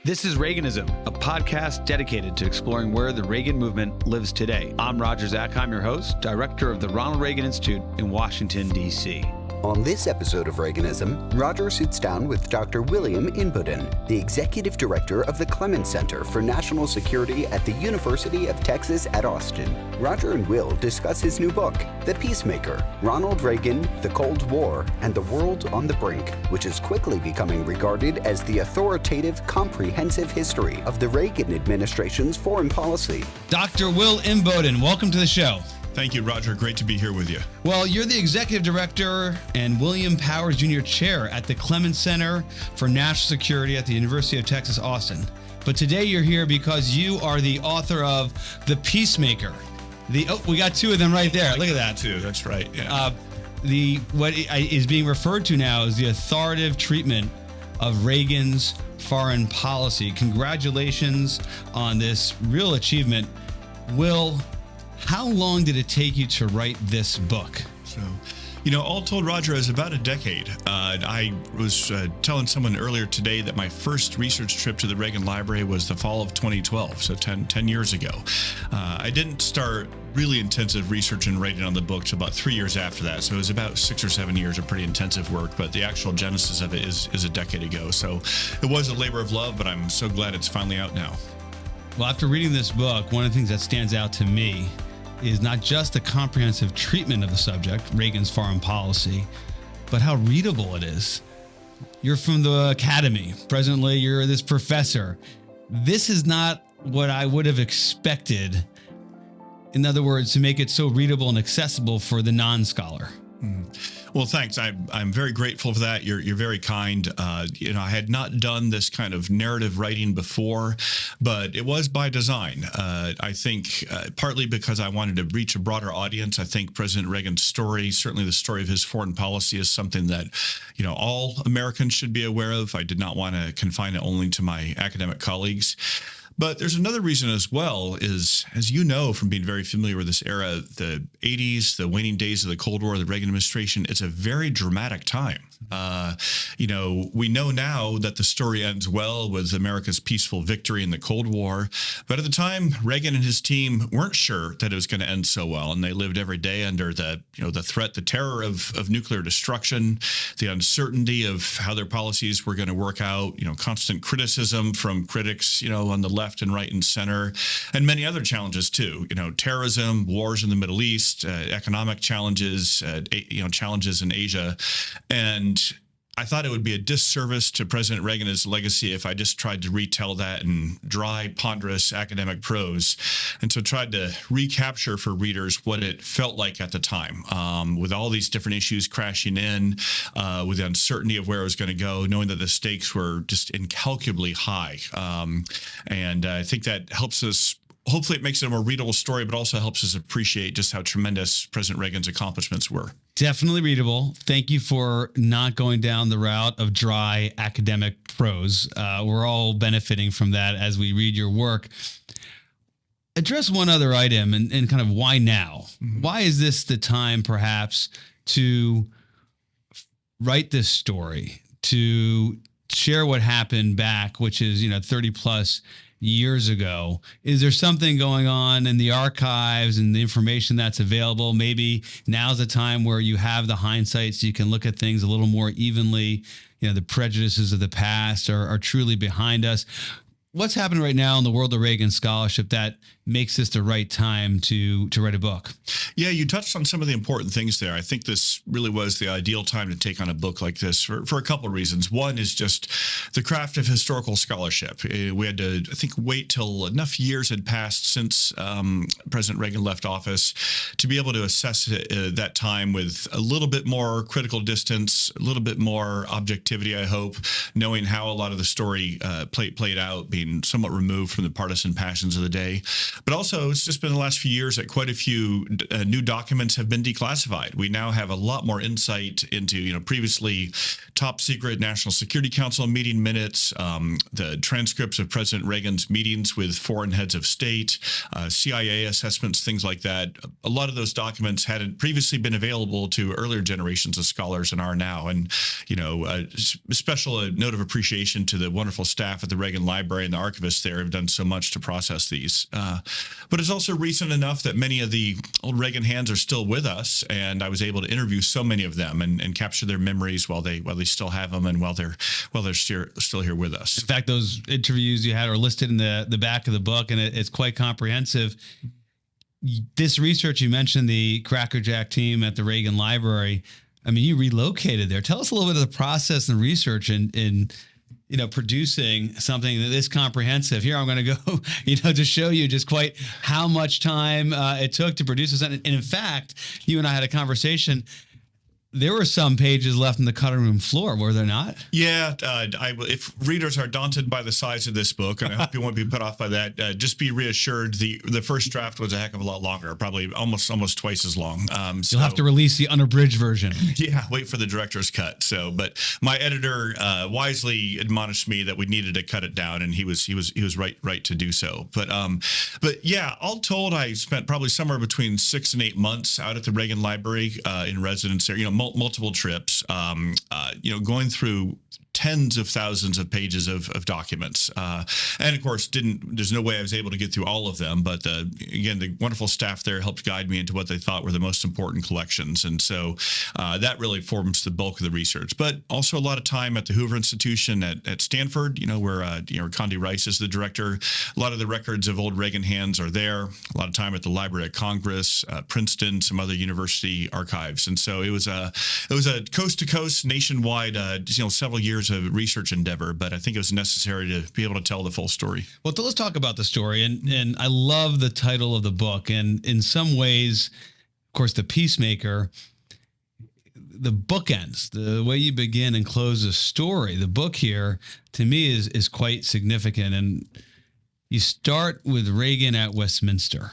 This is Reaganism, a podcast dedicated to exploring where the Reagan movement lives today. I'm Roger Zakheim, your host, director of the Ronald Reagan Institute in Washington, D.C. On this episode of Reaganism, Roger sits down with Dr. William Inboden, the executive director of the Clements Center for National Security at the University of Texas at Austin. Roger and Will discuss his new book, The Peacemaker, Ronald Reagan, the Cold War, and the World on the Brink, which is quickly becoming regarded as the authoritative, comprehensive history of the Reagan Administration's foreign policy. Dr. Will Inboden, welcome to the show. Thank you, Roger. Great to be here with you. Well, you're the executive director and William Powers Jr. chair at the Clements Center for National Security at the University of Texas, Austin. But today you're here because you are the author of The Peacemaker. We got two of them right there. Look at that. Too. That's right. Yeah. What is being referred to now as the authoritative treatment of Reagan's foreign policy. Congratulations on this real achievement. Will, how long did it take you to write this book? So, all told, Roger, is about a decade. I was telling someone earlier today that my first research trip to the Reagan Library was the fall of 2012, so 10 years ago. I didn't start really intensive research and writing on the book till about 3 years after that, so it was about 6 or 7 years of pretty intensive work, but the actual genesis of it is a decade ago. So it was a labor of love, but I'm so glad it's finally out now. Well, after reading this book, one of the things that stands out to me is not just the comprehensive treatment of the subject, Reagan's foreign policy, but how readable it is. You're from the academy. Presently, you're this professor. This is not what I would have expected. In other words, to make it so readable and accessible for the non-scholar. Well, thanks. I'm very grateful for that. You're very kind. I had not done this kind of narrative writing before, but it was by design. I think partly because I wanted to reach a broader audience. I think President Reagan's story, certainly the story of his foreign policy, is something that, all Americans should be aware of. I did not want to confine it only to my academic colleagues. But there's another reason as well is, as you know from being very familiar with this era, the 80s, the waning days of the Cold War, the Reagan administration, it's a very dramatic time. We know now that the story ends well with America's peaceful victory in the Cold War. But at the time, Reagan and his team weren't sure that it was going to end so well. And they lived every day under the threat, the terror of nuclear destruction, the uncertainty of how their policies were going to work out, constant criticism from critics, on the left and right and center, and many other challenges too. Terrorism, wars in the Middle East, economic challenges, challenges in Asia. And I thought it would be a disservice to President Reagan and his legacy if I just tried to retell that in dry, ponderous academic prose, and so tried to recapture for readers what it felt like at the time, with all these different issues crashing in, with the uncertainty of where it was going to go, knowing that the stakes were just incalculably high. And I think that helps us. Hopefully it makes it a more readable story, but also helps us appreciate just how tremendous President Reagan's accomplishments were. Definitely readable. Thank you for not going down the route of dry academic prose. We're all benefiting from that as we read your work. Address one other item and kind of why now? Mm-hmm. Why is this the time perhaps to write this story, to share what happened back, which is, 30 plus years ago? Is there something going on in the archives and the information that's available? Maybe now's the time where you have the hindsight so you can look at things a little more evenly. The prejudices of the past are truly behind us. What's happening right now in the world of Reagan scholarship that makes this the right time to write a book? Yeah, you touched on some of the important things there. I think this really was the ideal time to take on a book like this for a couple of reasons. One is just the craft of historical scholarship. We had to, I think, wait till enough years had passed since President Reagan left office to be able to assess that time with a little bit more critical distance, a little bit more objectivity, I hope, knowing how a lot of the story played out, being being somewhat removed from the partisan passions of the day. But also, it's just been the last few years that quite a few new documents have been declassified. We now have a lot more insight into, previously top secret National Security Council meeting minutes, the transcripts of President Reagan's meetings with foreign heads of state, CIA assessments, things like that. A lot of those documents hadn't previously been available to earlier generations of scholars and are now. And, a special note of appreciation to the wonderful staff at the Reagan Library and the archivists there have done so much to process these. But it's also recent enough that many of the old Reagan hands are still with us, and I was able to interview so many of them and capture their memories while they still have them and while they're still here with us. In fact, those interviews you had are listed in the back of the book, and it's quite comprehensive. This research, you mentioned the Cracker Jack team at the Reagan Library. I mean, you relocated there. Tell us a little bit of the process and research in producing something that is comprehensive. Here, I'm going to go, to show you just quite how much time it took to produce this. And in fact, you and I had a conversation. There were some pages left in the cutting room floor, were there not? Yeah. If readers are daunted by the size of this book, and I hope you won't be put off by that, just be reassured. The first draft was a heck of a lot longer, probably almost twice as long. You'll have to release the unabridged version. Yeah, wait for the director's cut. But my editor wisely admonished me that we needed to cut it down, and he was right to do so. But yeah, all told, I spent probably somewhere between 6 and 8 months out at the Reagan Library in residence there. Multiple trips, going through tens of thousands of pages of documents. And of course, there's no way I was able to get through all of them. But again, the wonderful staff there helped guide me into what they thought were the most important collections. And so that really forms the bulk of the research. But also a lot of time at the Hoover Institution at Stanford, where Condi Rice is the director. A lot of the records of old Reagan hands are there. A lot of time at the Library of Congress, Princeton, some other university archives. And so it was a coast to coast, nationwide, several years of research endeavor, but I think it was necessary to be able to tell the full story. Well, let's talk about the story. And I love the title of the book. And in some ways, of course, the Peacemaker, the bookends, the way you begin and close a story, the book here, to me, is quite significant. And you start with Reagan at Westminster.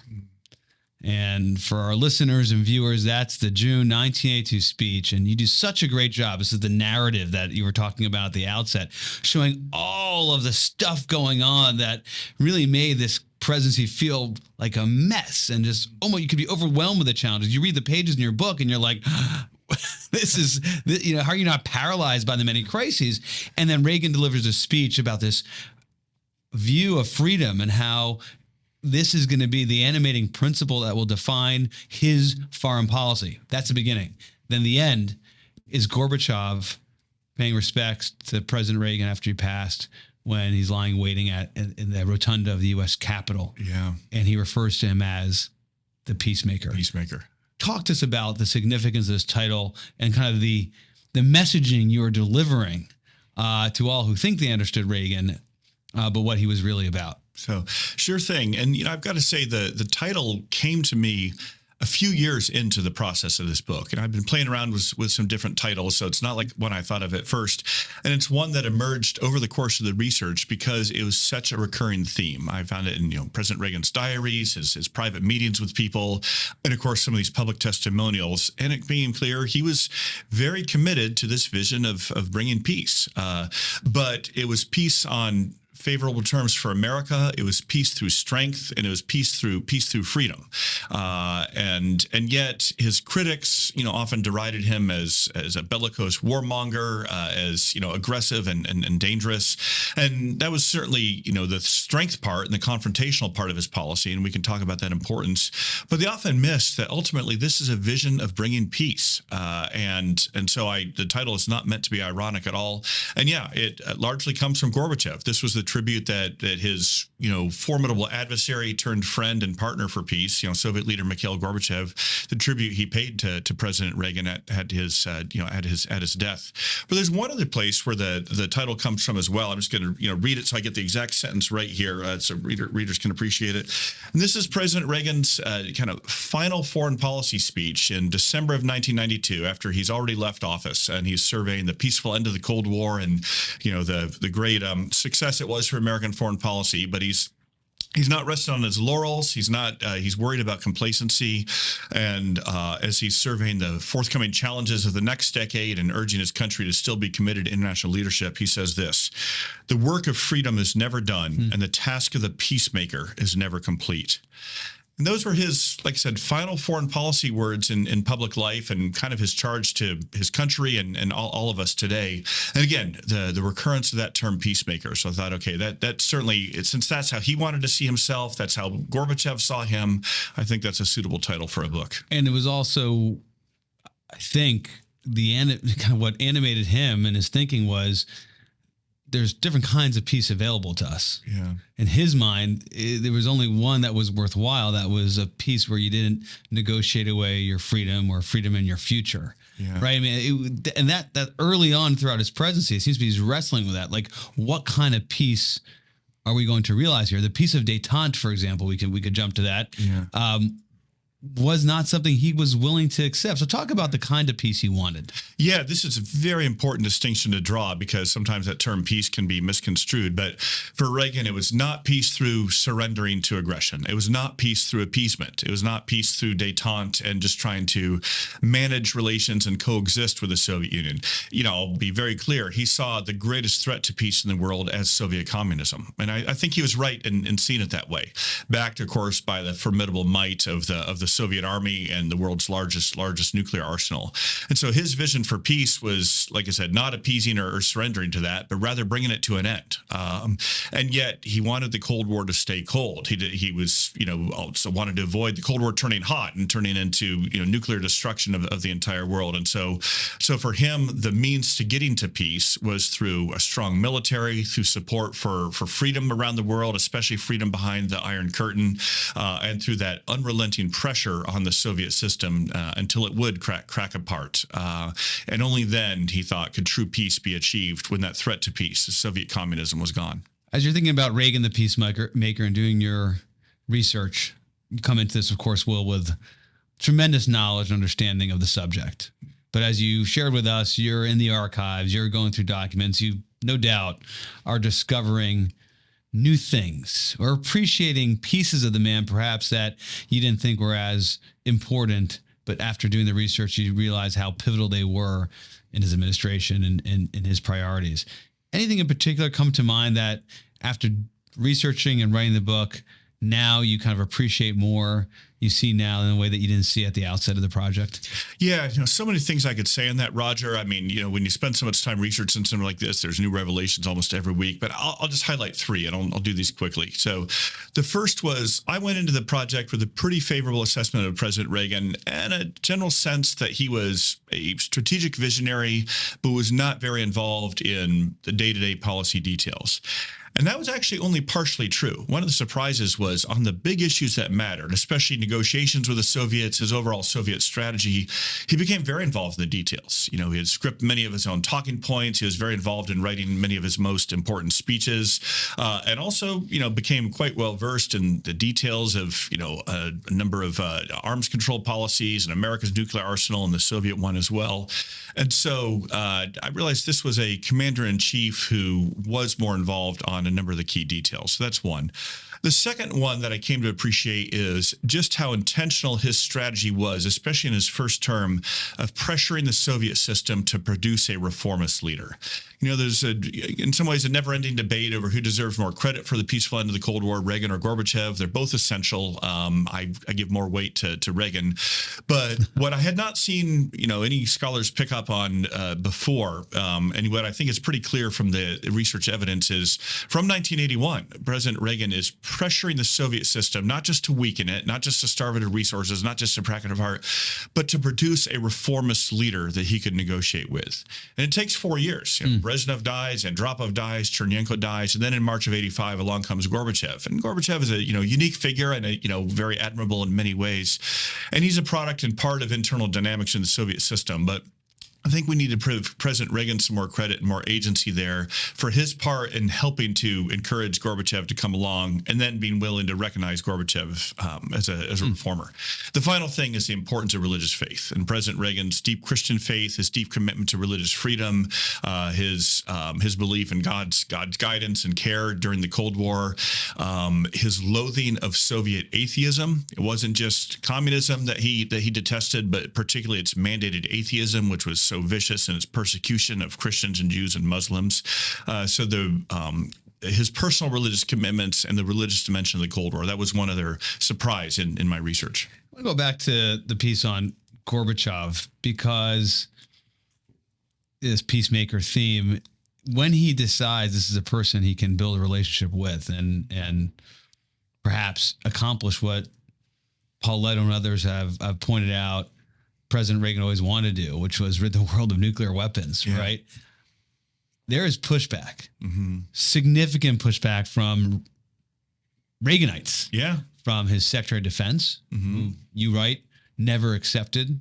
And for our listeners and viewers, that's the June 1982 speech. And you do such a great job. This is the narrative that you were talking about at the outset, showing all of the stuff going on that really made this presidency feel like a mess and just almost you could be overwhelmed with the challenges. You read the pages in your book and you're like, how are you not paralyzed by the many crises? And then Reagan delivers a speech about this view of freedom and how this is going to be the animating principle that will define his foreign policy. That's the beginning. Then the end is Gorbachev paying respects to President Reagan after he passed when he's lying waiting in the rotunda of the U.S. Capitol. Yeah. And he refers to him as the Peacemaker. Peacemaker. Talk to us about the significance of this title and kind of the messaging you are delivering to all who think they understood Reagan, but what he was really about. So sure thing. And, I've got to say the title came to me a few years into the process of this book. And I've been playing around with some different titles. So it's not like one I thought of at first. And it's one that emerged over the course of the research because it was such a recurring theme. I found it in, President Reagan's diaries, his private meetings with people, and of course, some of these public testimonials. And it became clear he was very committed to this vision of bringing peace. But it was peace on favorable terms for America. It was peace through strength, and it was peace through freedom. And yet his critics, often derided him as a bellicose warmonger, as aggressive and dangerous. And that was certainly the strength part and the confrontational part of his policy, and we can talk about that importance. But they often missed that ultimately this is a vision of bringing peace. And so the title is not meant to be ironic at all. And yeah, it largely comes from Gorbachev. This was the tribute that his formidable adversary turned friend and partner for peace, Soviet leader Mikhail Gorbachev, the tribute he paid to President Reagan at his death. But there's one other place where the title comes from as well. I'm just going to read it so I get the exact sentence right here, so readers can appreciate it. And this is President Reagan's kind of final foreign policy speech in December of 1992, after he's already left office and he's surveying the peaceful end of the Cold War and the great success it was was for American foreign policy, but he's not resting on his laurels. He's not. He's worried about complacency, and as he's surveying the forthcoming challenges of the next decade and urging his country to still be committed to international leadership, he says this: "The work of freedom is never done, and the task of the peacemaker is never complete." And those were his, like I said, final foreign policy words in public life, and kind of his charge to his country and all of us today. And again, the recurrence of that term peacemaker. So I thought, okay, that certainly, since that's how he wanted to see himself, that's how Gorbachev saw him, I think that's a suitable title for a book. And it was also, I think, kind of what animated him and his thinking was, there's different kinds of peace available to us. Yeah. In his mind, there was only one that was worthwhile. That was a peace where you didn't negotiate away your freedom or freedom in your future. Yeah. Right. I mean, and that early on throughout his presidency, it seems to be he's wrestling with that. Like, what kind of peace are we going to realize here? The peace of détente, for example, we could jump to that. Yeah. Was not something he was willing to accept. So talk about the kind of peace he wanted. Yeah, this is a very important distinction to draw, because sometimes that term peace can be misconstrued. But for Reagan, it was not peace through surrendering to aggression. It was not peace through appeasement. It was not peace through détente and just trying to manage relations and coexist with the Soviet Union. I'll be very clear. He saw the greatest threat to peace in the world as Soviet communism. And I think he was right in seeing it that way, backed, of course, by the formidable might of the Soviet army and the world's largest nuclear arsenal. And so his vision for peace was, like I said, not appeasing or surrendering to that, but rather bringing it to an end. And yet he wanted the Cold War to stay cold. He was, also wanted to avoid the Cold War turning hot and turning into, nuclear destruction of the entire world. And so for him, the means to getting to peace was through a strong military, through support for freedom around the world, especially freedom behind the Iron Curtain, and through that unrelenting pressure on the Soviet system until it would crack apart. And only then, he thought, could true peace be achieved, when that threat to peace, Soviet communism, was gone. As you're thinking about Reagan, the peacemaker, and doing your research, you come into this, of course, Will, with tremendous knowledge and understanding of the subject. But as you shared with us, you're in the archives, you're going through documents, you no doubt are discovering new things or appreciating pieces of the man perhaps that you didn't think were as important, but after doing the research, you realize how pivotal they were in his administration and in his priorities. Anything in particular come to mind that after researching and writing the book, now you kind of appreciate more, you see now in a way that you didn't see at the outset of the project? Yeah, so many things I could say on that, Roger. I mean, when you spend so much time researching something like this, there's new revelations almost every week, but I'll just highlight three, and I'll do these quickly. So the first was, I went into the project with a pretty favorable assessment of President Reagan and a general sense that he was a strategic visionary, but was not very involved in the day-to-day policy details. And that was actually only partially true. One of the surprises was on the big issues that mattered, especially negotiations with the Soviets, his overall Soviet strategy, he became very involved in the details. He had scripted many of his own talking points. He was very involved in writing many of his most important speeches, and also, became quite well versed in the details of, a number of arms control policies and America's nuclear arsenal and the Soviet one as well. And so I realized this was a commander-in-chief who was more involved on a number of the key details. So that's one. The second one that I came to appreciate is just how intentional his strategy was, especially in his first term, of pressuring the Soviet system to produce a reformist leader. There's in some ways a never-ending debate over who deserves more credit for the peaceful end of the Cold War, Reagan or Gorbachev. They're both essential. I give more weight to Reagan. But what I had not seen, any scholars pick up on before, and what I think is pretty clear from the research evidence is, from 1981, President Reagan is pressuring the Soviet system, not just to weaken it, not just to starve it of resources, not just to crack it apart, but to produce a reformist leader that he could negotiate with. And it takes 4 years. Brezhnev dies, Andropov dies, Chernenko dies, and then in March of '85, along comes Gorbachev. And Gorbachev is a unique figure and very admirable in many ways. And he's a product and part of internal dynamics in the Soviet system. But I think we need to give President Reagan some more credit and more agency there for his part in helping to encourage Gorbachev to come along, and then being willing to recognize Gorbachev as a reformer. The final thing is the importance of religious faith, and President Reagan's deep Christian faith, his deep commitment to religious freedom, his belief in God's guidance and care during the Cold War, his loathing of Soviet atheism. It wasn't just communism that he detested, but particularly its mandated atheism, which was so vicious in its persecution of Christians and Jews and Muslims. His personal religious commitments and the religious dimension of the Cold War, that was one other surprise in my research. I want to go back to the piece on Gorbachev, because this peacemaker theme, when he decides this is a person he can build a relationship with and perhaps accomplish what Paul Leto and others have pointed out President Reagan always wanted to do, which was rid the world of nuclear weapons, right? There is pushback, significant pushback from Reaganites, from his Secretary of Defense, who you write never accepted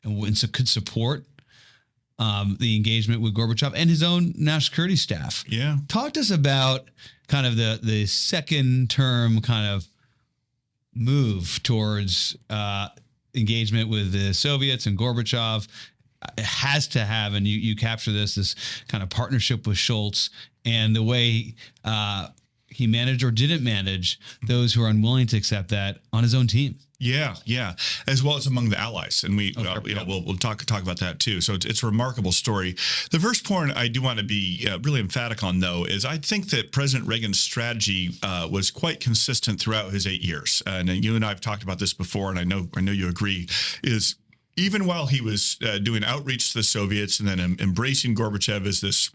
and so could support the engagement with Gorbachev, and his own national security staff. Talk to us about kind of the second term kind of move towards engagement with the Soviets and Gorbachev. It has to have, and you capture this kind of partnership with Schultz, and the way he managed or didn't manage those who are unwilling to accept that on his own team. Yeah, as well as among the allies, and we'll talk about that too. So it's a remarkable story. The first point I do want to be really emphatic on, though, is I think that President Reagan's strategy was quite consistent throughout his 8 years, and you and I have talked about this before, and I know you agree. Is even while he was doing outreach to the Soviets and then embracing Gorbachev as this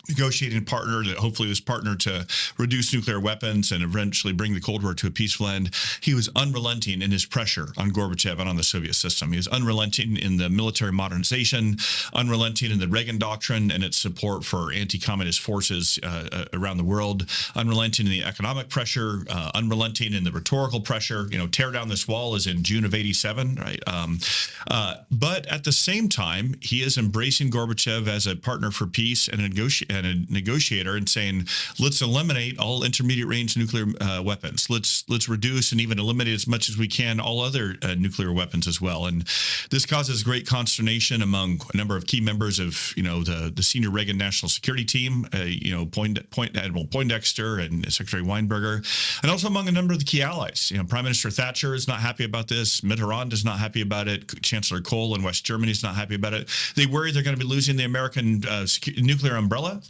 negotiating partner, that hopefully this partner to reduce nuclear weapons and eventually bring the Cold War to a peaceful end, he was unrelenting in his pressure on Gorbachev and on the Soviet system. He was unrelenting in the military modernization, unrelenting in the Reagan doctrine and its support for anti-communist forces around the world, unrelenting in the economic pressure, unrelenting in the rhetorical pressure. Tear down this wall is in June of '87, right? But at the same time, he is embracing Gorbachev as a partner for peace and a negotiator, and saying, let's eliminate all intermediate range nuclear weapons. Let's reduce and even eliminate as much as we can all other nuclear weapons as well. And this causes great consternation among a number of key members of the senior Reagan national security team, Admiral Poindexter and Secretary Weinberger, and also among a number of the key allies. Prime Minister Thatcher is not happy about this. Mitterrand is not happy about it. Chancellor Kohl in West Germany is not happy about it. They worry they're going to be losing the American nuclear umbrella.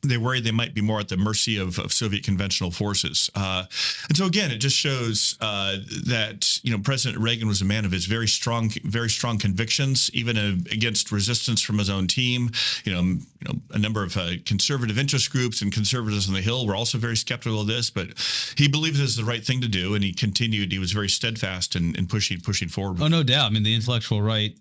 They worry they might be more at the mercy of Soviet conventional forces. And so, again, it just shows that, President Reagan was a man of his very strong convictions, even against resistance from his own team. A number of conservative interest groups and conservatives on the Hill were also very skeptical of this, but he believed it was the right thing to do, and he was very steadfast in pushing forward. Oh, no doubt. I mean, the intellectual right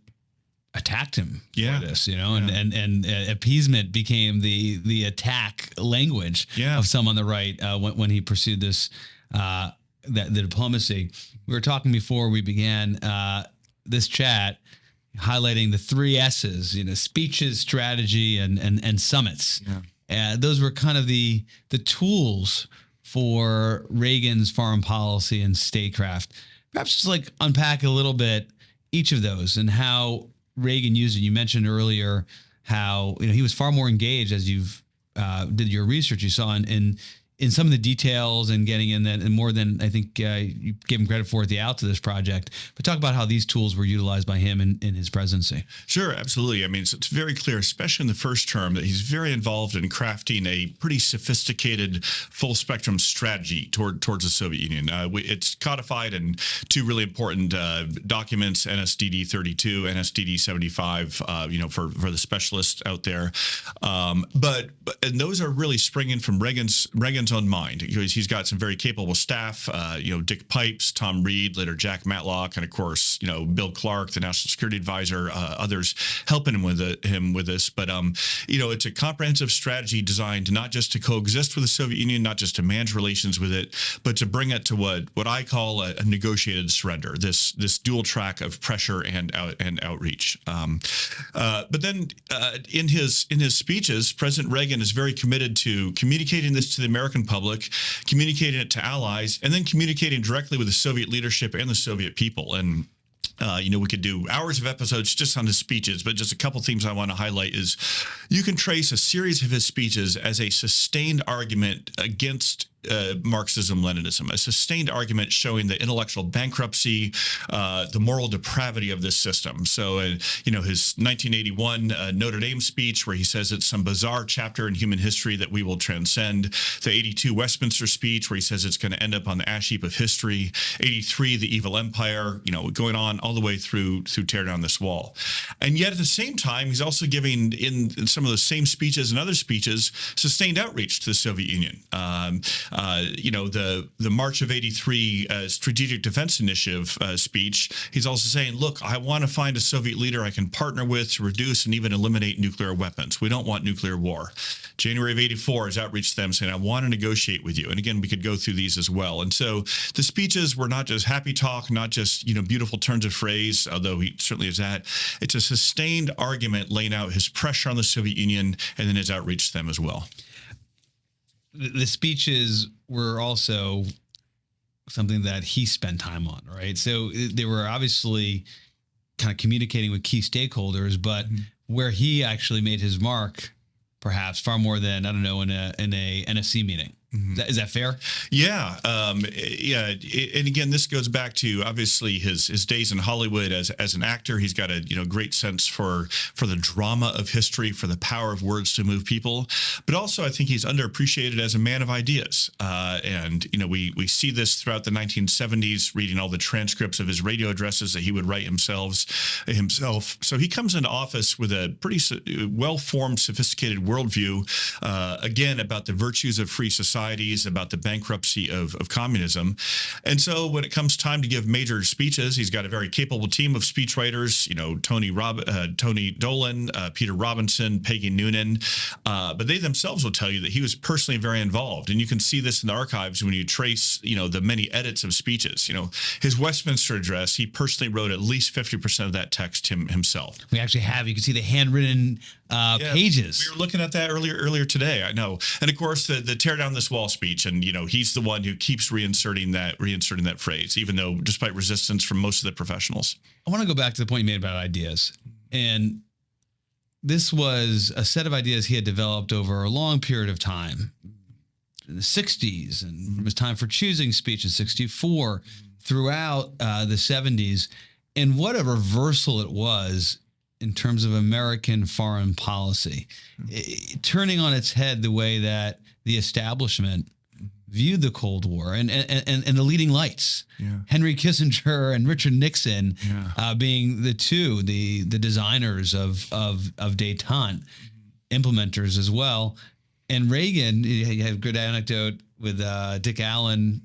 attacked him for this, and appeasement became the attack language of some on the right when he pursued this, the diplomacy. We were talking before we began this chat, highlighting the 3 S's, speeches, strategy, and summits. Those were kind of the tools for Reagan's foreign policy and statecraft. Perhaps just unpack a little bit each of those and how Reagan used it. You mentioned earlier how he was far more engaged as you've did your research. You saw in some of the details and getting in that, and more than I think you gave him credit for at the outset of this project. But talk about how these tools were utilized by him in his presidency. Sure, absolutely. I mean, it's very clear, especially in the first term, that he's very involved in crafting a pretty sophisticated full spectrum strategy towards the Soviet Union. It's codified in 2 really important documents, NSDD 32, NSDD 75, for the specialists out there. But those are really springing from Reagan's Reagan's own mind. He's got some very capable staff, Dick Pipes, Tom Reed, later Jack Matlock, and of course, Bill Clark, the National Security Advisor, others helping him with this. But, it's a comprehensive strategy designed not just to coexist with the Soviet Union, not just to manage relations with it, but to bring it to what I call a negotiated surrender, this dual track of pressure and outreach. But then in his speeches, President Reagan is very committed to communicating this to the American public, communicating it to allies, and then communicating directly with the Soviet leadership and the Soviet people. And we could do hours of episodes just on his speeches, but just a couple themes I want to highlight is you can trace a series of his speeches as a sustained argument against Marxism-Leninism, a sustained argument showing the intellectual bankruptcy, the moral depravity of this system. So, his 1981 Notre Dame speech, where he says it's some bizarre chapter in human history that we will transcend. The 82 Westminster speech, where he says it's going to end up on the ash heap of history. 83, the evil empire, going on all the way through tear down this wall. And yet at the same time, he's also giving in some of those same speeches and other speeches sustained outreach to the Soviet Union. The March of 83 Strategic Defense Initiative speech, he's also saying, look, I want to find a Soviet leader I can partner with to reduce and even eliminate nuclear weapons. We don't want nuclear war. January of 84 is outreach to them saying, I want to negotiate with you. And again, we could go through these as well. And so the speeches were not just happy talk, not just, beautiful turns of phrase, although he certainly is that. It's a sustained argument laying out his pressure on the Soviet Union and then his outreach to them as well. The speeches were also something that he spent time on, right? So they were obviously kind of communicating with key stakeholders, but where he actually made his mark, perhaps far more than, I don't know, in a NSC meeting. Is that fair? Yeah. And again, this goes back to obviously his days in Hollywood as an actor. He's got a great sense for the drama of history, for the power of words to move people. But also, I think he's underappreciated as a man of ideas. We see this throughout the 1970s, reading all the transcripts of his radio addresses that he would write himself. So he comes into office with a pretty well-formed, sophisticated worldview, again, about the virtues of free society, about the bankruptcy of communism. And so when it comes time to give major speeches, he's got a very capable team of speechwriters, Tony Dolan, Peter Robinson, Peggy Noonan, but they themselves will tell you that he was personally very involved. And you can see this in the archives when you trace, the many edits of speeches. His Westminster address, he personally wrote at least 50% of that text himself. We actually have, you can see the handwritten pages. We were looking at that earlier today, I know. And of course, the tear down this wall speech, and he's the one who keeps reinserting that phrase, even though despite resistance from most of the professionals. I want to go back to the point you made about ideas. And this was a set of ideas he had developed over a long period of time in the 60s, and from his time for choosing speech in 64 throughout the 70s. And what a reversal it was in terms of American foreign policy, turning on its head the way that the establishment viewed the Cold War and the leading lights, Henry Kissinger and Richard Nixon, being the designers of détente, implementers as well. And Reagan, you had a good anecdote with Dick Allen.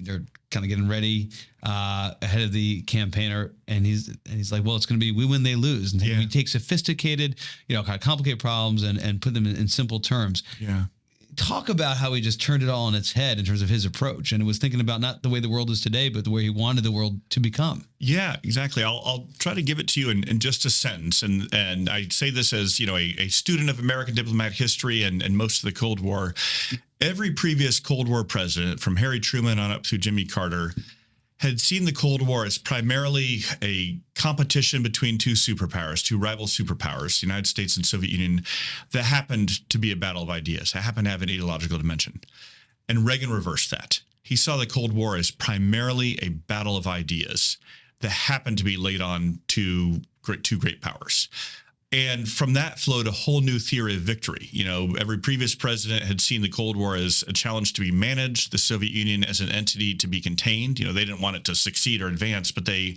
They're kind of getting ready ahead of the campaigner, and he's like, well, it's going to be we win, they lose. And we take sophisticated, kind of complicated problems and put them in simple terms. Yeah. Talk about how he just turned it all on its head in terms of his approach. And it was thinking about not the way the world is today, but the way he wanted the world to become. Yeah, exactly. I'll try to give it to you in just a sentence. And I say this as, a student of American diplomatic history and most of the Cold War. Every previous Cold War president, from Harry Truman on up through Jimmy Carter, had seen the Cold War as primarily a competition between two rival superpowers, the United States and Soviet Union, that happened to be a battle of ideas. It happened to have an ideological dimension. And Reagan reversed that. He saw the Cold War as primarily a battle of ideas that happened to be laid on to two great powers. And from that flowed a whole new theory of victory. Every previous president had seen the Cold War as a challenge to be managed, the Soviet Union as an entity to be contained. They didn't want it to succeed or advance, but they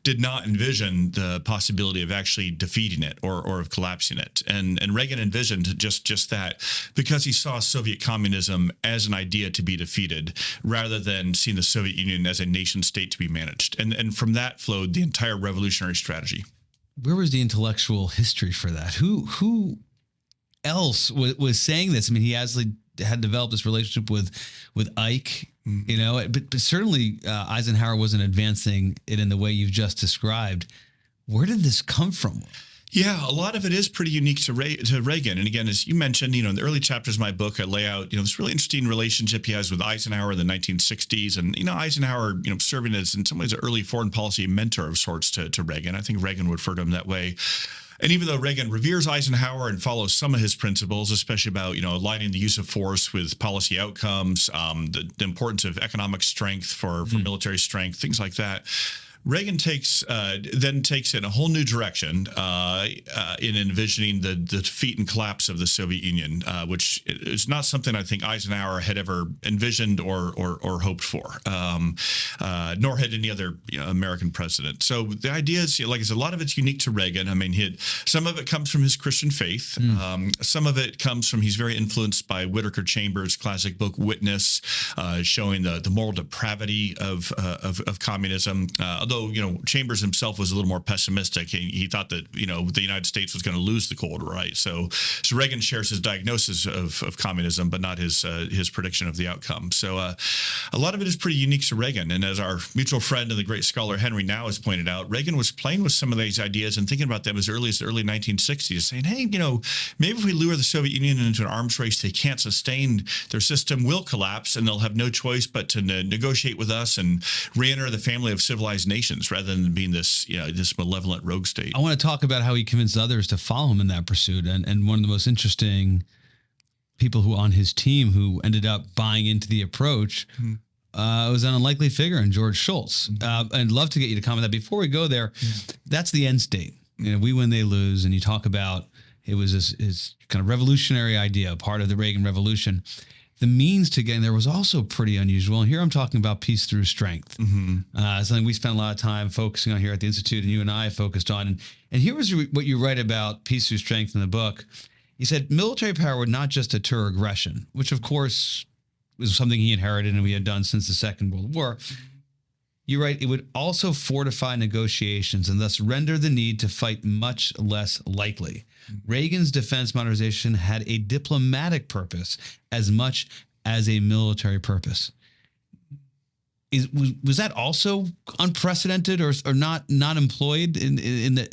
did not envision the possibility of actually defeating it or of collapsing it. And Reagan envisioned just that, because he saw Soviet communism as an idea to be defeated rather than seeing the Soviet Union as a nation state to be managed. And from that flowed the entire revolutionary strategy. Where was the intellectual history for that? Who else was saying this? I mean, he had developed this relationship with Ike, but certainly Eisenhower wasn't advancing it in the way you've just described. Where did this come from? Yeah, a lot of it is pretty unique to Reagan. And again, as you mentioned, in the early chapters of my book, I lay out, this really interesting relationship he has with Eisenhower in the 1960s. And, Eisenhower, serving as in some ways an early foreign policy mentor of sorts to Reagan. I think Reagan would refer to him that way. And even though Reagan reveres Eisenhower and follows some of his principles, especially about, aligning the use of force with policy outcomes, the importance of economic strength for military strength, things like that, Reagan then takes it in a whole new direction in envisioning the defeat and collapse of the Soviet Union, which is not something I think Eisenhower had ever envisioned or hoped for, nor had any other American president. So the idea is, like I said, a lot of it's unique to Reagan. I mean, some of it comes from his Christian faith. Some of it comes from he's very influenced by Whittaker Chambers' classic book Witness, showing the moral depravity of communism. Although Chambers himself was a little more pessimistic, he thought that the United States was going to lose the Cold War, right? So Reagan shares his diagnosis of communism, but not his prediction of the outcome. So a lot of it is pretty unique to Reagan. And as our mutual friend and the great scholar Henry Now has pointed out, Reagan was playing with some of these ideas and thinking about them as early as the early 1960s, saying, hey, maybe if we lure the Soviet Union into an arms race they can't sustain, their system will collapse and they'll have no choice but to negotiate with us and re-enter the family of civilized nations rather than being this malevolent rogue state. I want to talk about how he convinced others to follow him in that pursuit. And one of the most interesting people who on his team who ended up buying into the approach was an unlikely figure in George Shultz. I'd love to get you to comment that. Before we go there, that's the end state. We win, they lose. And you talk about it was his kind of revolutionary idea, part of the Reagan Revolution. The means to getting there was also pretty unusual. And here I'm talking about peace through strength. Something we spent a lot of time focusing on here at the Institute, and you and I focused on. And here was what you write about peace through strength in the book. You said military power would not just deter aggression, which of course was something he inherited and we had done since the Second World War. You write, it would also fortify negotiations and thus render the need to fight much less likely. Reagan's defense modernization had a diplomatic purpose as much as a military purpose. Was that also unprecedented or not employed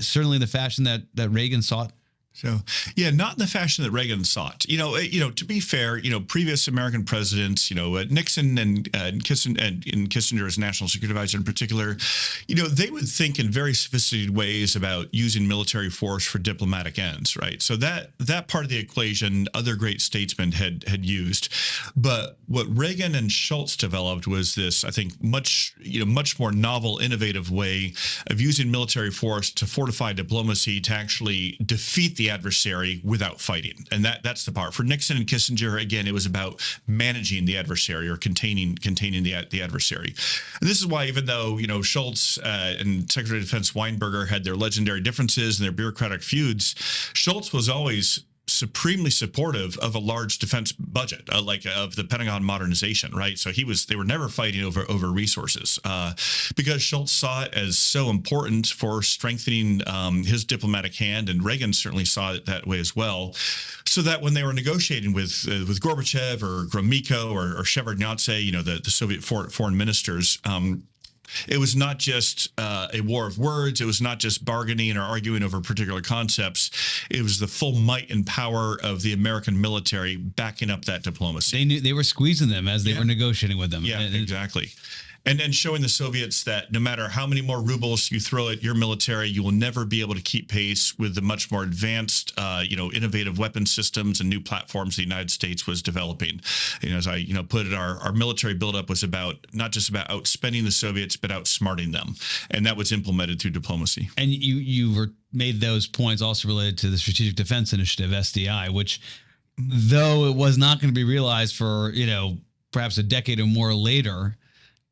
certainly in the fashion that Reagan sought? So, not in the fashion that Reagan sought. To be fair, previous American presidents, Nixon and Kissinger as national security advisor in particular, they would think in very sophisticated ways about using military force for diplomatic ends, right? So that part of the equation, other great statesmen had used. But what Reagan and Shultz developed was this, I think, much more novel, innovative way of using military force to fortify diplomacy to actually defeat the adversary without fighting. And that's the part. For Nixon and Kissinger, again, it was about managing the adversary or containing the adversary. And this is why, even though, Shultz and Secretary of Defense Weinberger had their legendary differences and their bureaucratic feuds, Shultz was always supremely supportive of a large defense budget, like of the Pentagon modernization, right? So they were never fighting over resources because Shultz saw it as so important for strengthening his diplomatic hand, and Reagan certainly saw it that way as well. So that when they were negotiating with Gorbachev or Gromyko or Shevardnadze, the Soviet foreign ministers, it was not just a war of words. It was not just bargaining or arguing over particular concepts. It was the full might and power of the American military backing up that diplomacy. They knew they were squeezing them as they were negotiating with them. Yeah, exactly. And showing the Soviets that no matter how many more rubles you throw at your military, you will never be able to keep pace with the much more advanced, innovative weapon systems and new platforms the United States was developing. As I put it, our military buildup was about not just about outspending the Soviets, but outsmarting them, and that was implemented through diplomacy. And you made those points also related to the Strategic Defense Initiative, SDI, which, though it was not going to be realized for perhaps a decade or more later,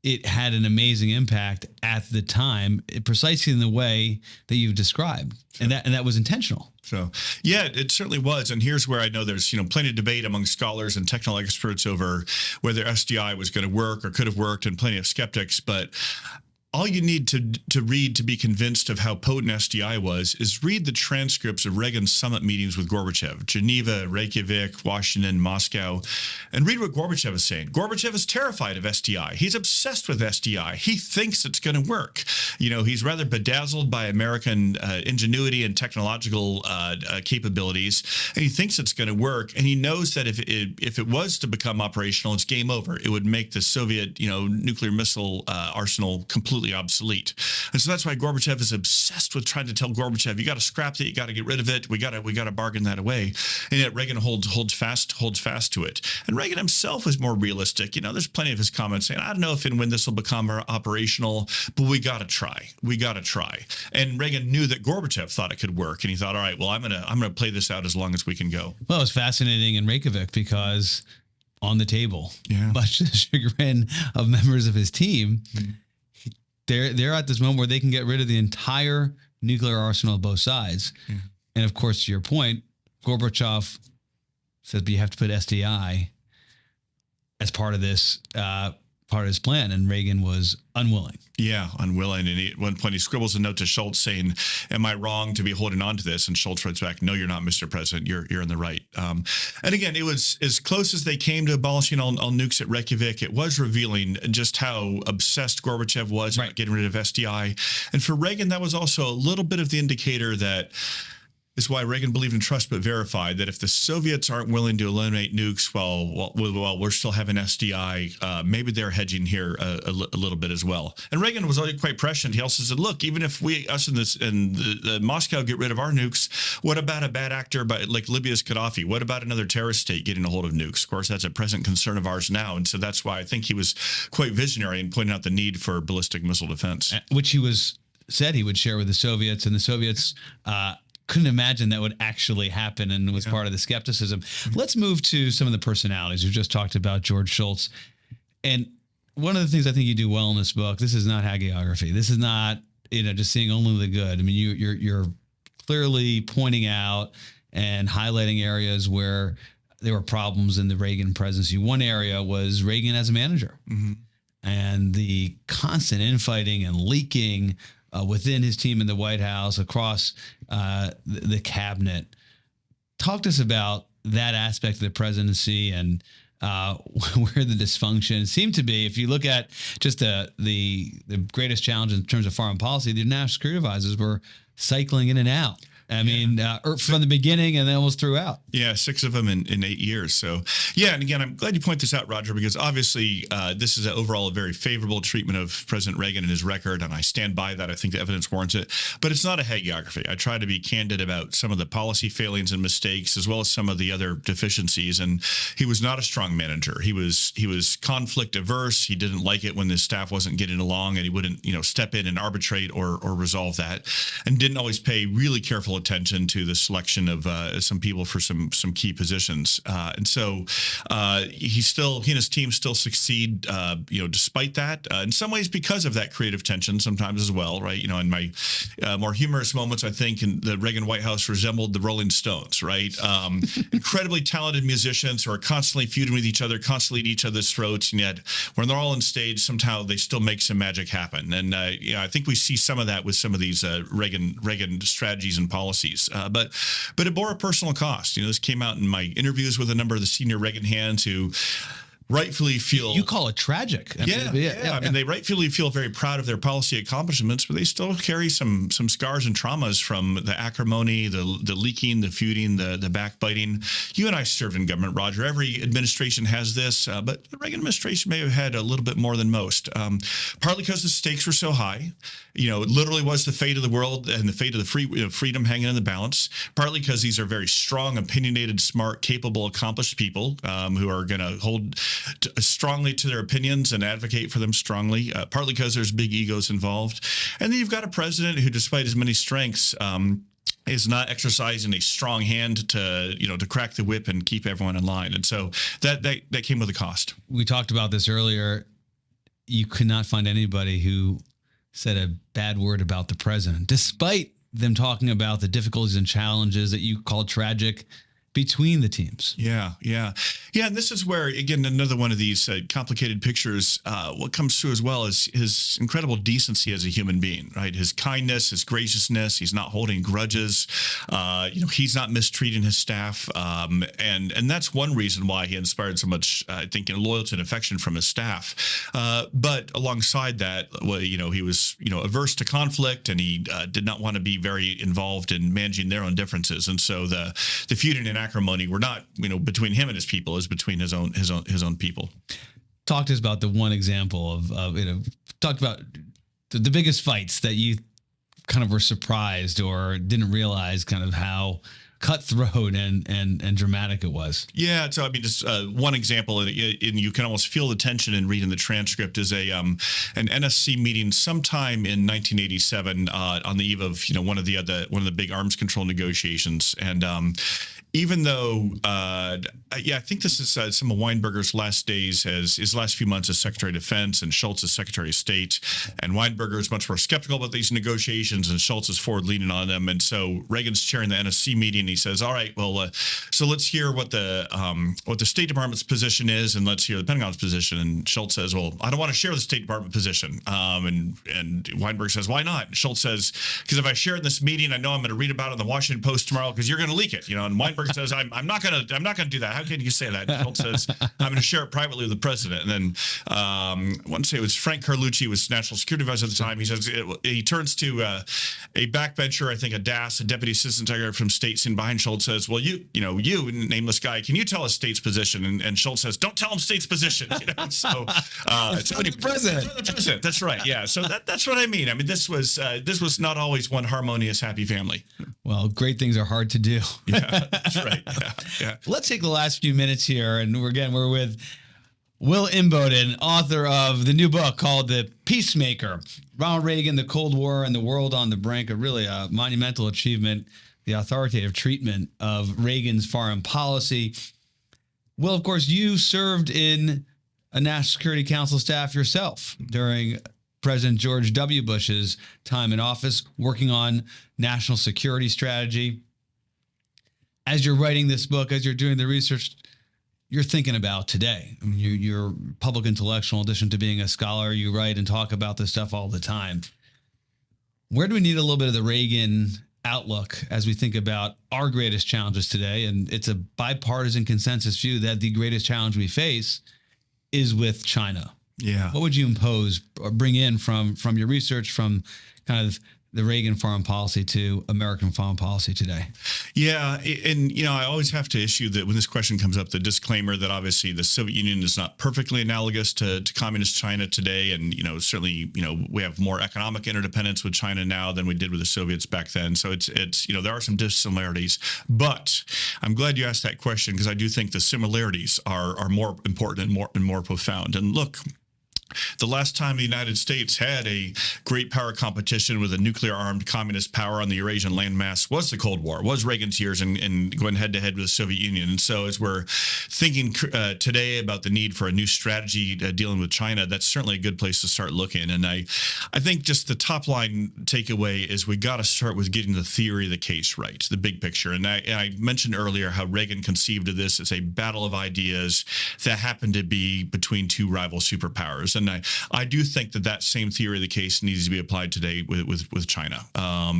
it had an amazing impact at the time, precisely in the way that you've described. And that was intentional. So, yeah, it certainly was. And here's where I know there's, plenty of debate among scholars and technical experts over whether SDI was going to work or could have worked, and plenty of skeptics. But all you need to read to be convinced of how potent SDI was is read the transcripts of Reagan's summit meetings with Gorbachev, Geneva, Reykjavik, Washington, Moscow, and read what Gorbachev is saying. Gorbachev is terrified of SDI. He's obsessed with SDI. He thinks it's going to work. He's rather bedazzled by American ingenuity and technological capabilities, and he thinks it's going to work. And he knows that if it was to become operational, it's game over. It would make the Soviet, nuclear missile arsenal completely obsolete. And so that's why Gorbachev is obsessed with trying to tell Gorbachev, you got to scrap it, you got to get rid of it, we got to bargain that away. And yet Reagan holds fast to it. And Reagan himself was more realistic. There's plenty of his comments saying, I don't know if and when this will become operational, but we got to try. And Reagan knew that Gorbachev thought it could work, and he thought, all right, well, I'm gonna play this out as long as we can go. Well, it was fascinating in Reykjavik because on the table, much to the chagrin of members of his team, they're at this moment where they can get rid of the entire nuclear arsenal of both sides. And of course, to your point, Gorbachev said, but you have to put SDI as part of this, part of his plan. And Reagan was unwilling. Yeah, unwilling. And at one point, he scribbles a note to Schultz saying, am I wrong to be holding on to this? And Schultz writes back, no, you're not, Mr. President. You're in the right. And again, it was as close as they came to abolishing all nukes at Reykjavik. It was revealing just how obsessed Gorbachev was about getting rid of SDI. And for Reagan, that was also a little bit of the indicator that is why Reagan believed in trust but verified, that if the Soviets aren't willing to eliminate nukes while we're still having SDI, maybe they're hedging here a little bit as well. And Reagan was already quite prescient. He also said, look, even if us and Moscow get rid of our nukes, what about a bad actor like Libya's Gaddafi? What about another terrorist state getting a hold of nukes? Of course, that's a present concern of ours now. And so that's why I think he was quite visionary in pointing out the need for ballistic missile defense. Which he said he would share with the Soviets, and the Soviets couldn't imagine that would actually happen, and was part of the skepticism. Let's move to some of the personalities. We just talked about George Shultz. And one of the things I think you do well in this book, this is not hagiography. This is not, just seeing only the good. I mean, you're clearly pointing out and highlighting areas where there were problems in the Reagan presidency. One area was Reagan as a manager, and the constant infighting and leaking within his team in the White House, across the cabinet. Talk to us about that aspect of the presidency and where the dysfunction seemed to be. If you look at just the greatest challenge in terms of foreign policy, the national security advisors were cycling in and out. I mean, from the beginning and then almost throughout. Yeah, 6 of them in 8 years. So, yeah, and again, I'm glad you point this out, Roger, because obviously this is overall a very favorable treatment of President Reagan and his record, and I stand by that. I think the evidence warrants it. But it's not a hagiography. I try to be candid about some of the policy failings and mistakes, as well as some of the other deficiencies. And he was not a strong manager. He was conflict averse. He didn't like it when his staff wasn't getting along, and he wouldn't step in and arbitrate or resolve that, and didn't always pay really careful attention to the selection of some people for some key positions, and so he and his team still succeed, despite that. In some ways, because of that creative tension, sometimes as well, right? In my more humorous moments, I think in the Reagan White House resembled the Rolling Stones, right? Incredibly talented musicians who are constantly feuding with each other, constantly at each other's throats, and yet when they're all on stage, somehow they still make some magic happen. And I think we see some of that with some of these Reagan strategies and policies. But it bore a personal cost. This came out in my interviews with a number of the senior Reagan hands who rightfully feel You call it tragic. I mean, they rightfully feel very proud of their policy accomplishments, but they still carry some scars and traumas from the acrimony, the leaking, the feuding, the backbiting. You and I served in government, Roger. Every administration has this, but the Reagan administration may have had a little bit more than most. Partly because the stakes were so high. It literally was the fate of the world and the fate of the freedom hanging in the balance. Partly because these are very strong, opinionated, smart, capable, accomplished people who are going to hold strongly to their opinions and advocate for them strongly, partly because there's big egos involved. And then you've got a president who, despite his many strengths, is not exercising a strong hand to crack the whip and keep everyone in line. And so that came with a cost. We talked about this earlier. You could not find anybody who said a bad word about the president, despite them talking about the difficulties and challenges that you call tragic between the teams. Yeah. And this is where, again, another one of these complicated pictures, what comes through as well is his incredible decency as a human being, right? His kindness, his graciousness, he's not holding grudges, he's not mistreating his staff. And that's one reason why he inspired so much, I think, loyalty and affection from his staff. But alongside that, he was, averse to conflict, and he did not want to be very involved in managing their own differences. And so the feuding and acrimony were not, between him and his people, is between his own people. Talk to us about the one example of talked about the biggest fights that you kind of were surprised or didn't realize kind of how cutthroat and dramatic it was. Yeah, so I mean, just one example, and you can almost feel the tension in reading the transcript, is an NSC meeting sometime in 1987 on the eve of one of the big arms control negotiations, and even though, I think this is some of Weinberger's last days, his last few months as Secretary of Defense, and Schultz as Secretary of State. And Weinberger is much more skeptical about these negotiations, and Schultz is forward-leaning on them. And so Reagan's chairing the NSC meeting. He says, "All right, well, so let's hear what the State Department's position is, and let's hear the Pentagon's position." And Schultz says, "Well, I don't want to share the State Department position." And Weinberg says, "Why not?" And Schultz says, "Because if I share it in this meeting, I know I'm going to read about it in the Washington Post tomorrow because you're going to leak it." And Weinberg says, I'm not going to do that. How can you say that? Schultz says, "I'm going to share it privately with the president." And then I want to say it was Frank Carlucci, was National Security Advisor at the time. He says he turns to a backbencher, I think a DAS, a Deputy Assistant Secretary from State, sitting behind Schultz, says, "Well, you nameless guy, can you tell us State's position?" And Schultz says, "Don't tell him State's position." So it's the president. That's right. Yeah. So that's what I mean. I mean, this was not always one harmonious, happy family. Well, great things are hard to do. Yeah, that's right. Yeah. Let's take the last few minutes here, and we're with Will Inboden, author of the new book called The Peacemaker: Ronald Reagan, the Cold War, and the World on the Brink. A monumental achievement, the authoritative treatment of Reagan's foreign policy. Will, of course, you served in a National Security Council staff yourself during President George W. Bush's time in office, working on national security strategy. As you're writing this book, as you're doing the research, you're thinking about today. I mean, you're a public intellectual. In addition to being a scholar, you write and talk about this stuff all the time. Where do we need a little bit of the Reagan outlook as we think about our greatest challenges today? And it's a bipartisan consensus view that the greatest challenge we face is with China. Yeah. What would you impose or bring in from your research, from kind of the Reagan foreign policy to American foreign policy today? Yeah. And, I always have to issue that when this question comes up, the disclaimer that obviously the Soviet Union is not perfectly analogous to communist China today. And, certainly, we have more economic interdependence with China now than we did with the Soviets back then. So it's there are some dissimilarities, but I'm glad you asked that question, because I do think the similarities are more important and more profound. And look, the last time the United States had a great power competition with a nuclear-armed communist power on the Eurasian landmass was the Cold War, was Reagan's years, and going head-to-head with the Soviet Union. And so as we're thinking today about the need for a new strategy dealing with China, that's certainly a good place to start looking. And I think just the top-line takeaway is we got to start with getting the theory of the case right, the big picture. And I mentioned earlier how Reagan conceived of this as a battle of ideas that happened to be between two rival superpowers. And And I do think that same theory of the case needs to be applied today with China,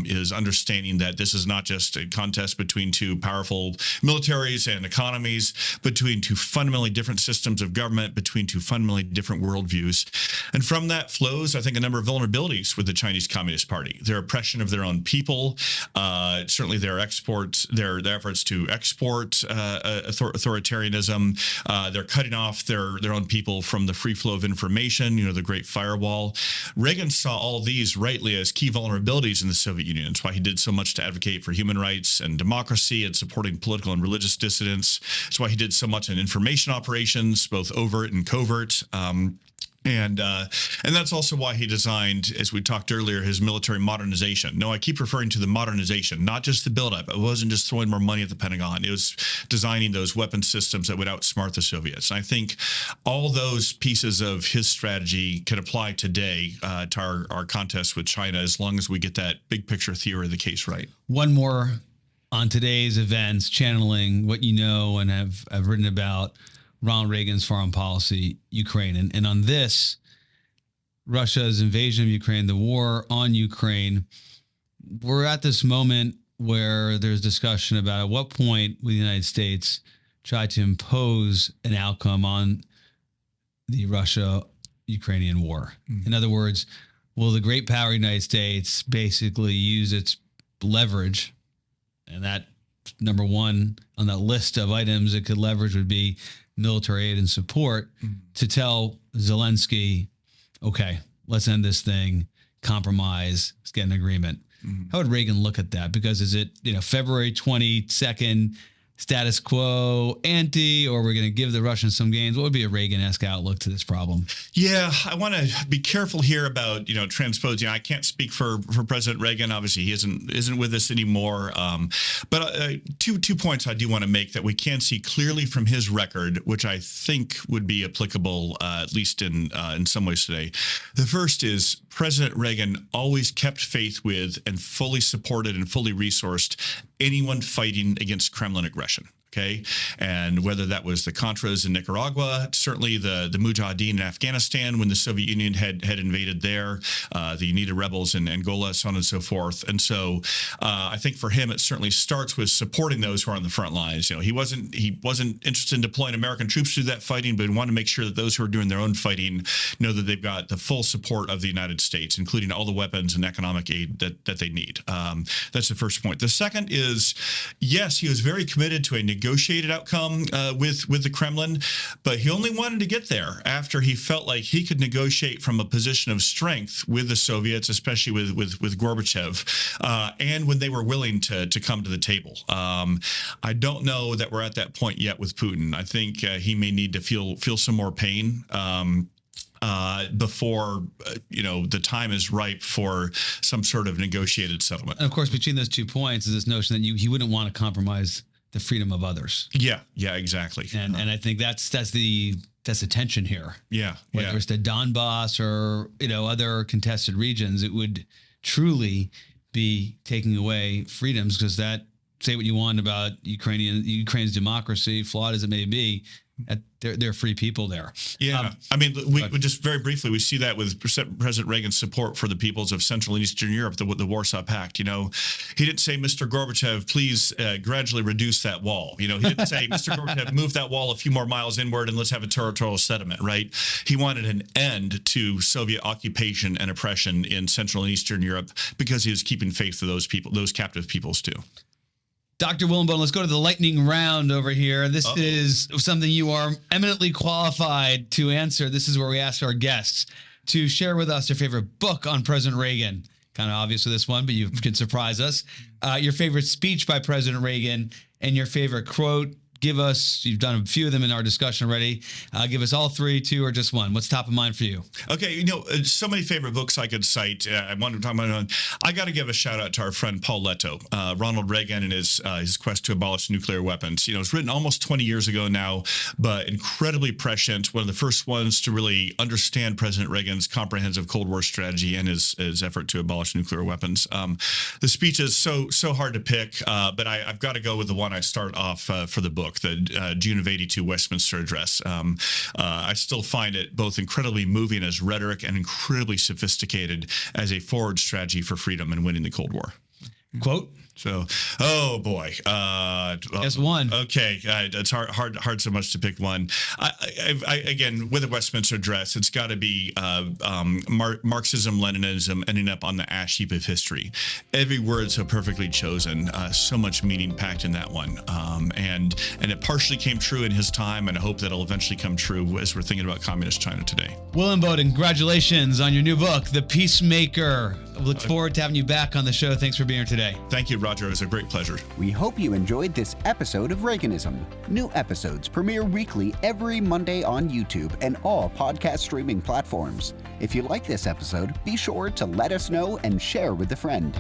is understanding that this is not just a contest between two powerful militaries and economies, between two fundamentally different systems of government, between two fundamentally different worldviews. And from that flows, I think, a number of vulnerabilities with the Chinese Communist Party. Their oppression of their own people, certainly their efforts to export authoritarianism. They're cutting off their own people from the free flow of information, the Great Firewall. Reagan saw all these rightly as key vulnerabilities in the Soviet Union. That's why he did so much to advocate for human rights and democracy and supporting political and religious dissidents. That's why he did so much in information operations, both overt and covert. And that's also why he designed, as we talked earlier, his military modernization. No, I keep referring to the modernization, not just the buildup. It wasn't just throwing more money at the Pentagon. It was designing those weapon systems that would outsmart the Soviets. And I think all those pieces of his strategy can apply today to our contest with China, as long as we get that big picture theory of the case right. One more on today's events, channeling what you know and have written about Ronald Reagan's foreign policy, Ukraine. And on this, Russia's invasion of Ukraine, the war on Ukraine, we're at this moment where there's discussion about at what point will the United States try to impose an outcome on the Russia-Ukrainian war. In other words, will the great power United States basically use its leverage, and that number one on that list of items it could leverage would be military aid and support, to tell Zelensky, okay, let's end this thing, compromise, let's get an agreement. How would Reagan look at that? Because is it, February 22nd, status quo ante, or we're going to give the Russians some gains? What would be a Reagan-esque outlook to this problem? Yeah, I want to be careful here about, transposing. I can't speak for President Reagan. Obviously, he isn't with us anymore. But two points I do want to make that we can see clearly from his record, which I think would be applicable, at least in some ways today. The first is President Reagan always kept faith with and fully supported and fully resourced anyone fighting against Kremlin aggression. Okay. And whether that was the Contras in Nicaragua, certainly the Mujahideen in Afghanistan when the Soviet Union had invaded there, the UNITA rebels in Angola, so on and so forth. And so I think for him, it certainly starts with supporting those who are on the front lines. He wasn't interested in deploying American troops to do that fighting, but he wanted to make sure that those who are doing their own fighting know that they've got the full support of the United States, including all the weapons and economic aid that they need. That's the first point. The second is, yes, he was very committed to a negotiated outcome with the Kremlin, but he only wanted to get there after he felt like he could negotiate from a position of strength with the Soviets, especially with Gorbachev, and when they were willing to come to the table. I don't know that we're at that point yet with Putin. I think he may need to feel some more pain before the time is ripe for some sort of negotiated settlement. And of course, between those 2 points is this notion that he wouldn't want to compromise the freedom of others. Yeah, exactly. And I think that's the tension here. Yeah, whether it's the Donbass or other contested regions, it would truly be taking away freedoms, because that, say what you want about Ukraine's democracy, flawed as it may be, they're free people there. Yeah. We just very briefly, we see that with President Reagan's support for the peoples of Central and Eastern Europe, the Warsaw Pact. He didn't say, Mr. Gorbachev, please gradually reduce that wall. He didn't say, Mr. Gorbachev, move that wall a few more miles inward and let's have a territorial settlement, right? He wanted an end to Soviet occupation and oppression in Central and Eastern Europe because he was keeping faith for those people, those captive peoples too. Dr. Inboden, let's go to the lightning round over here. This is something you are eminently qualified to answer. This is where we ask our guests to share with us their favorite book on President Reagan. Kind of obvious with this one, but you can surprise us. Your favorite speech by President Reagan and your favorite quote. Give us, you've done a few of them in our discussion already. Give us all three, two, or just one. What's top of mind for you? Okay, so many favorite books I could cite. I wanted to talk about one. I got to give a shout out to our friend Paul Leto, Ronald Reagan and his quest to abolish nuclear weapons. It's written almost 20 years ago now, but incredibly prescient. One of the first ones to really understand President Reagan's comprehensive Cold War strategy and his effort to abolish nuclear weapons. The speech is so hard to pick, but I've got to go with the one I start off for the book. book, the June of '82 Westminster Address. I still find it both incredibly moving as rhetoric and incredibly sophisticated as a forward strategy for freedom and winning the Cold War. Quote. So, oh boy, Guess one. Okay, it's hard so much to pick one. I again, with the Westminster Address, it's got to be Marxism, Leninism ending up on the ash heap of history. Every word so perfectly chosen, so much meaning packed in that one, and it partially came true in his time, and I hope that it'll eventually come true as we're thinking about communist China today. Will Inboden, congratulations on your new book, The Peacemaker. We look forward to having you back on the show. Thanks for being here today. Thank you, Roger. It was a great pleasure. We hope you enjoyed this episode of Reaganism. New episodes premiere weekly every Monday on YouTube and all podcast streaming platforms. If you like this episode, be sure to let us know and share with a friend.